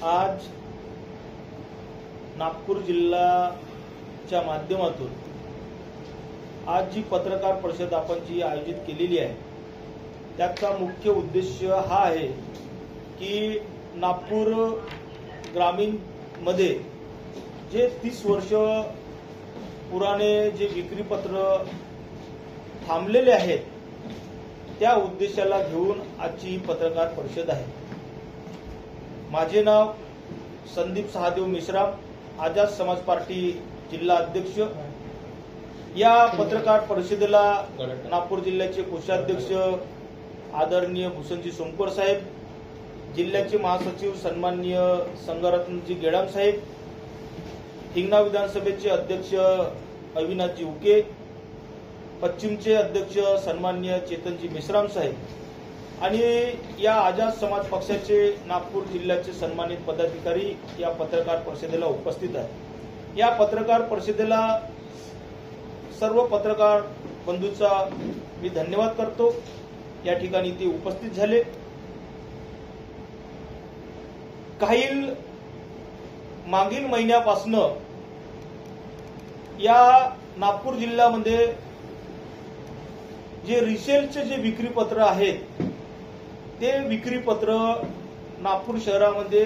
आज नागपूर जिल्ह्याच्या माध्यमातून आज जी पत्रकार परिषद आपण जी आयोजित केलेली आहे त्याचा मुख्य उद्देश हा आहे की नागपूर ग्रामीण मध्ये जे 30 वर्ष पुराणे जे विक्रीपत्र थांबलेले आहेत त्या उद्देशाला घेऊन आजची पत्रकार परिषद आहे। माझे नाव संदीप सहादेव मेश्राम, आझाद समाज पार्टी जिल्हा अध्यक्ष। या पत्रकार परिषदेला नागपूर जिल्ह्याचे कोषाध्यक्ष आदरणीय भूषणजी सोमकर साहेब, जिल्ह्याचे महासचिव सन्माननीय संगरत्नजी गेडाम साहेब, हिंगणा विधानसभेचे अध्यक्ष अविनाशजी उके, पश्चिमचे अध्यक्ष सन्माननीय चेतनजी मेश्राम साहेब आणि या आझाद समाज पक्षाचे नागपूर जिल्ह्याचे सन्मानित पदाधिकारी या पत्रकार परिषदेला उपस्थित आहेत। या पत्रकार परिषदेला सर्व पत्रकार बंधूंचा मी धन्यवाद करतो। या ठिकाणी ते उपस्थित झाले। काही मागील महिन्यापासून या नागपूर जिल्ह्यामध्ये जे रिसेलचे जे विक्रीपत्र आहेत ते विक्रीपत्र नागपूर शहरामध्ये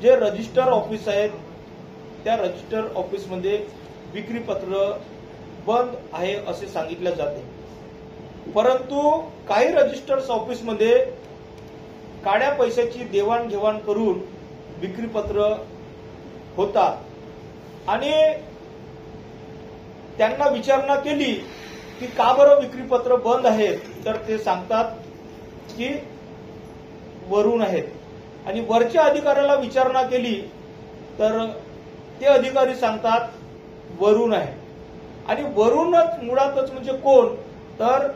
जे रजिस्टर ऑफिस आहेत त्या रजिस्टर ऑफिसमध्ये विक्रीपत्र बंद आहे असे सांगितले जाते। परंतु काही रजिस्टर्स ऑफिसमध्ये काळ्या पैशाची देवाणघेवाण करून विक्रीपत्र होतात आणि त्यांना विचारणा केली की का बरं विक्रीपत्र बंद आहेत तर ते सांगतात की वरून आहेत आणि वरच्या अधिकाऱ्याला विचारणा केली तर ते अधिकारी सांगतात वरून आहे आणि वरूनच मुळातच म्हणजे कोण तर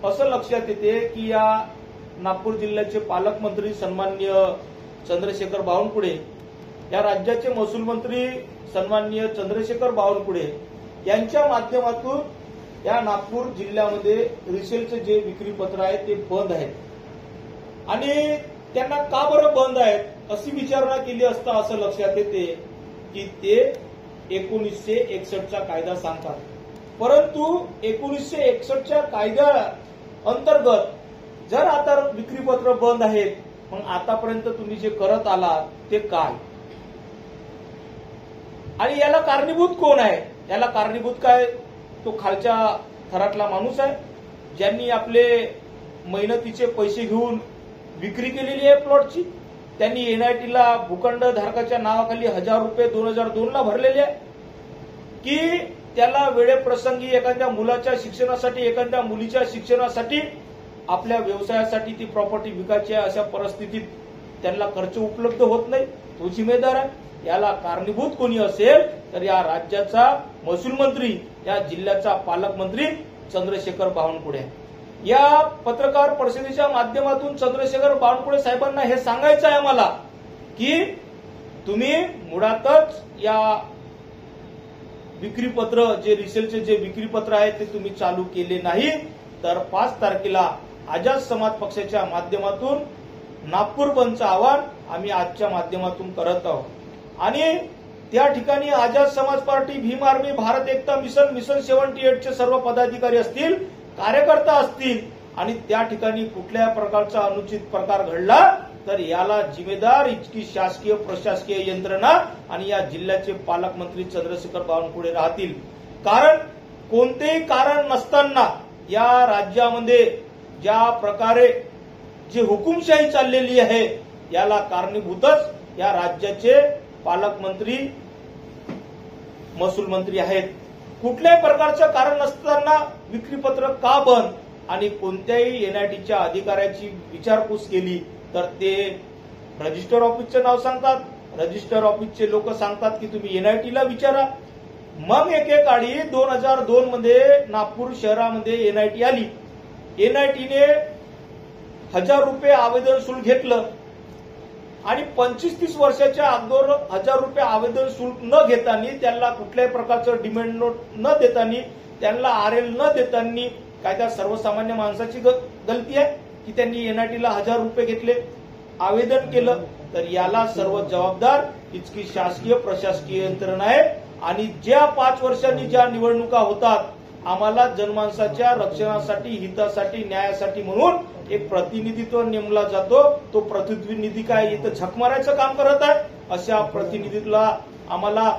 असं लक्षात येते की या नागपूर जिल्ह्याचे पालकमंत्री सन्माननीय चंद्रशेखर बावनकुळे, या राज्याचे महसूल मंत्री सन्माननीय चंद्रशेखर बावनकुळे यांच्या माध्यमातून या नागपूर जिल्ह्यामध्ये रिसेलचे जे विक्रीपत्र आहेत ते बंद आहेत आणि त्यांना का बरं बंद आहेत अशी विचारणा केली असता असं लक्षात येते की ते 1961चा कायदा सांगतात। परंतु 1961च्या कायद्या अंतर्गत जर आता विक्रीपत्र बंद आहेत मग आतापर्यंत तुम्ही जे करत आलात ते काय आणि याला कारणीभूत कोण आहे? याला कारणीभूत काय? तो खालच्या थरातला माणूस आहे ज्यांनी आपले मेहनतीचे पैसे घेऊन विक्री केलेली आहे प्लॉटची। त्यांनी एनआयटीला भूखंड धारकाच्या नावाखाली 1000 रुपये 2002ला भरलेले आहे की त्याला वेळेप्रसंगी एखाद्या मुलाच्या शिक्षणासाठी एखाद्या मुलीच्या शिक्षणासाठी आपल्या व्यवसायासाठी ती प्रॉपर्टी विकायची आहे अशा परिस्थितीत त्यांना खर्च उपलब्ध होत नाही, तो जिम्मेदार आहे। याला कारणीभूत कोणी असेल तर या राज्याचा महसूल मंत्री, या जिल्ह्याचा पालकमंत्री चंद्रशेखर बावनकुळे। या पत्रकार परिषदेच्या माध्यमातून चंद्रशेखर बावनकुळे साहेबांना हे सांगायचं आहे मला की तुम्ही मुळातच या विक्रीपत्र जे रिसेलचे जे विक्रीपत्र आहे ते तुम्ही चालू केले नाही तर 5 तारखेला आझाद समाज पक्षाच्या माध्यमातून नागपूर बंदचं आवाहन आम्ही आजच्या माध्यमातून करत आहोत आणि त्या ठिकाणी आझाद समाज पार्टी, भीम आर्मी, भारत एकता मिशन, मिशन 78 चे सर्व पदाधिकारी असतील, कार्यकर्ता असतील आणि त्या ठिकाणी कुठल्या प्रकारचा अनुचित प्रकार घडला तर याला जिम्मेदार इतकी शासकीय प्रशासकीय यंत्रणा आणि या जिल्ह्याचे पालकमंत्री चंद्रशेखर बावनकुळे राहतील। कारण कोणतेही कारण नसताना या राज्यामध्ये ज्या प्रकारे जी हुकुमशाही चाललेली आहे याला कारणीभूतच या राज्याचे पालकमंत्री महसूल मंत्री आहेत। कुठल्याही प्रकारचं कारण नसताना विक्रीपत्र का बंद आणि कोणत्याही एनआयटीच्या अधिकाऱ्याची विचारपूस केली तर ते रजिस्टर ऑफिसचं नाव सांगतात। रजिस्टर ऑफिसचे लोक सांगतात की तुम्ही एनआयटीला विचारा। मग एकेकाळी 2002 मध्ये नागपूर शहरामध्ये एनआयटी आली। एनआयटीने 1000 रुपये आवेदन शुल्क घेतलं आणि 25-30 वर्षाच्या अगोदर 1000 रुपये आवेदन शुल्क न घेताना, त्यांना कुठल्याही प्रकारचं डिमांड नोट न देताना, त्यांना आरएल न देताना काय त्या सर्वसामान्य माणसाची गलती आहे की त्यांनी एनआयटीला 1000 रुपये घेतले, आवेदन केलं तर याला सर्व जबाबदार इतकी शासकीय प्रशासकीय यंत्रणा आहे। आणि ज्या 5 वर्षांनी ज्या निवडणुका होतात, आम्हाला जनमानसाच्या रक्षणासाठी, हितासाठी, न्यायासाठी म्हणून एक प्रतिनिधित्व नेमला जातो। तो प्रतिनिधी काय इथं झक मारायचं काम करत आहे? अशा प्रतिनिधीला आम्हाला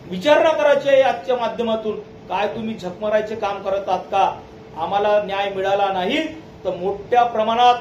विचारणा करायची आहे आजच्या माध्यमातून, काय तुम्ही झक मारायचे काम करत आहात का? आम्हाला न्याय मिळाला नाही तर मोठ्या प्रमाणात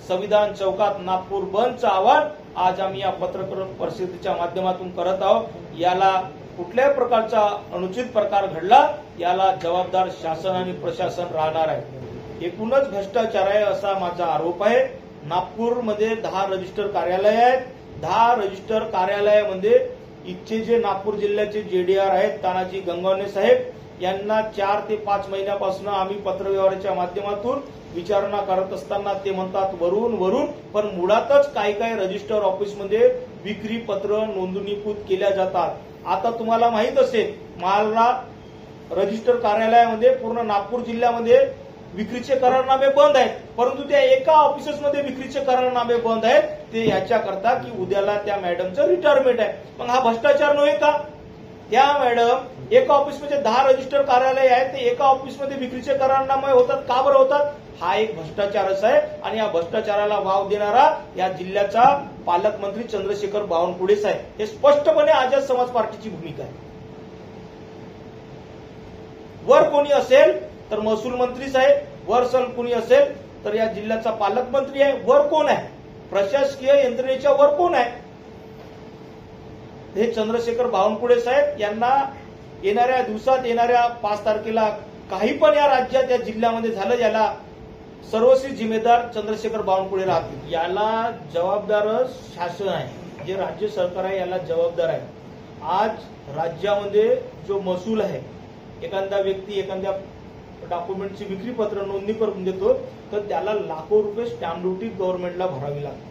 संविधान चौकात नागपूर बंदचं आवाहन आज आम्ही या पत्रकार परिषदेच्या माध्यमातून करत आहोत। याला कुठल्याही प्रकारचा अनुचित प्रकार घडला, याला जबाबदार शासन आणि प्रशासन राहणार आहे। एकूणच भ्रष्टाचार आहे असा माझा आरोप आहे। नागपूरमध्ये 10 रजिस्टर कार्यालय आहेत। 10 रजिस्टर कार्यालयामध्ये इथचे जे नागपूर जिल्ह्याचे जेडीआर आहेत तानाजी गंगवणे साहेब यांना 4 ते 5 महिन्यापासून आम्ही पत्रव्यवहाराच्या माध्यमातून विचारणा करत असताना ते म्हणतात वरून, पण मुळातच काही रजिस्टर ऑफिसमध्ये विक्री पत्र नोंदणीकृत केल्या जातात। आता तुम्हाला माहित असेल, महालला रजिस्टर कार्यालयामध्ये पूर्ण नागपूर जिल्ह्यामध्ये विक्रीचे करारनामे बंद आहेत, परंतु त्या एका ऑफिसेसमध्ये विक्रीचे करारनामे बंद आहेत। ते याच्याकरता की उद्याला त्या मॅडमचं रिटायरमेंट आहे। मग हा भ्रष्टाचार नव्हे का? त्या मॅडम एका ऑफिसमध्ये 10 रजिस्टर कार्यालय आहेत, ते एका ऑफिसमध्ये विक्रीचे करारनामे होतात, का बरं होतात? हा एक भ्रष्टाचारच आहे। आणि या भ्रष्टाचाराला वाव देणारा या जिल्ह्याचा पालकमंत्री चंद्रशेखर बावनकुळे साहेब, हे स्पष्टपणे आझाद समाज पार्टीची भूमिका आहे। वर कोणी असेल तर महसूल मंत्री साहेब, वर कोणी असेल तर या जिल्ह्याचा पालकमंत्री आहे। वर कोण आहे? प्रशासकीय यंत्रणेच्या वर कोण आहे? हे चंद्रशेखर बावनकुळे साहेब यांना येणाऱ्या दिवसात, येणाऱ्या 5 तारखेला काही पण या राज्यात, या जिल्ह्यामध्ये झालं, याला सर्वस्वी जिम्मेदार चंद्रशेखर बावनकुळे राहतील। याला जबाबदार शासन आहे, जे राज्य सरकार आहे याला जबाबदार आहे। आज राज्यामध्ये जो महसूल आहे, एखादा व्यक्ती एखाद्या डॉक्युमेंटची विक्री पत्र नोंदणी करून देतो तर त्याला लाखो रुपये स्टॅम्प ड्युटी गव्हर्नमेंटला भरावी लागते।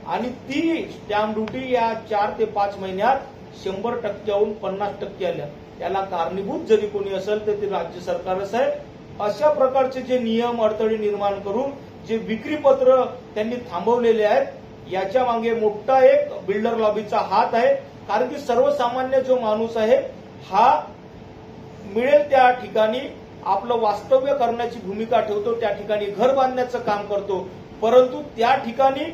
आणि ती स्टॅम्प ड्युटी या 4 ते 5 महिन्यात 100%हून 50% आल्या। त्याला कारणीभूत जरी कोणी असेल तर ते राज्य सरकारच आहे। अशा प्रकारचे जे नियम अडथळे निर्माण करून जे विक्री पत्र त्यांनी थांबवलेले आहेत, याच्या मागे मोठा एक बिल्डर लॉबीचा हात आहे। कारण की सर्वसामान्य जो माणूस आहे हा मिळेल त्या ठिकाणी आपलं वास्तव्य करण्याची भूमिका ठेवतो, त्या ठिकाणी घर बांधण्याचं काम करतो, परंतु त्या ठिकाणी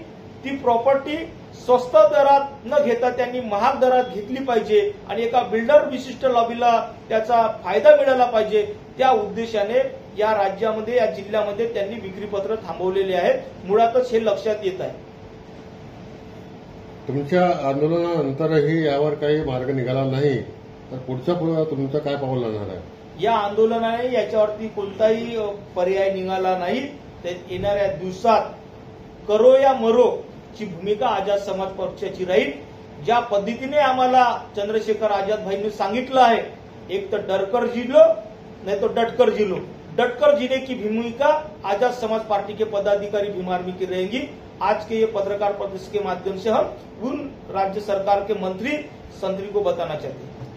ती प्रॉपर्टी स्वस्त दरात न घेता त्यांनी महाग दरात घेतली पाहिजे आणि एका बिल्डर विशिष्ट लॉबीला त्याचा फायदा मिळाला पाहिजे। त्या उद्देशाने या राज्यामध्ये, या जिल्ह्यामध्ये त्यांनी विक्रीपत्र थांबवलेले आहेत। मुळातच हे लक्षात येत आहे। तुमच्या आंदोलनानंतरही यावर काही मार्ग निघाला नाही तर पुढचा तुमचं काय पाऊल लागणार आहे? या आंदोलनाने याच्यावरती कोणताही पर्याय निघाला नाही। ते येणाऱ्या दिवसात करो या मरो ची भूमिका आझाद समाज पक्षाची राहील। ज्या पद्धतीने आम्हाला चंद्रशेखर आझाद भाईंनी सांगितलं आहे, एक तर डरकर जिलो नहीं तो डटकर जिलो, डटकर जीने की भूमिका आझाद समाज पार्टी के पदाधिकारी भीम आर्मी की रहेंगी। आज के ये पत्रकार परिषद के माध्यम से हम उन राज्य सरकार के मंत्री संतरी को बताना चाहते हैं।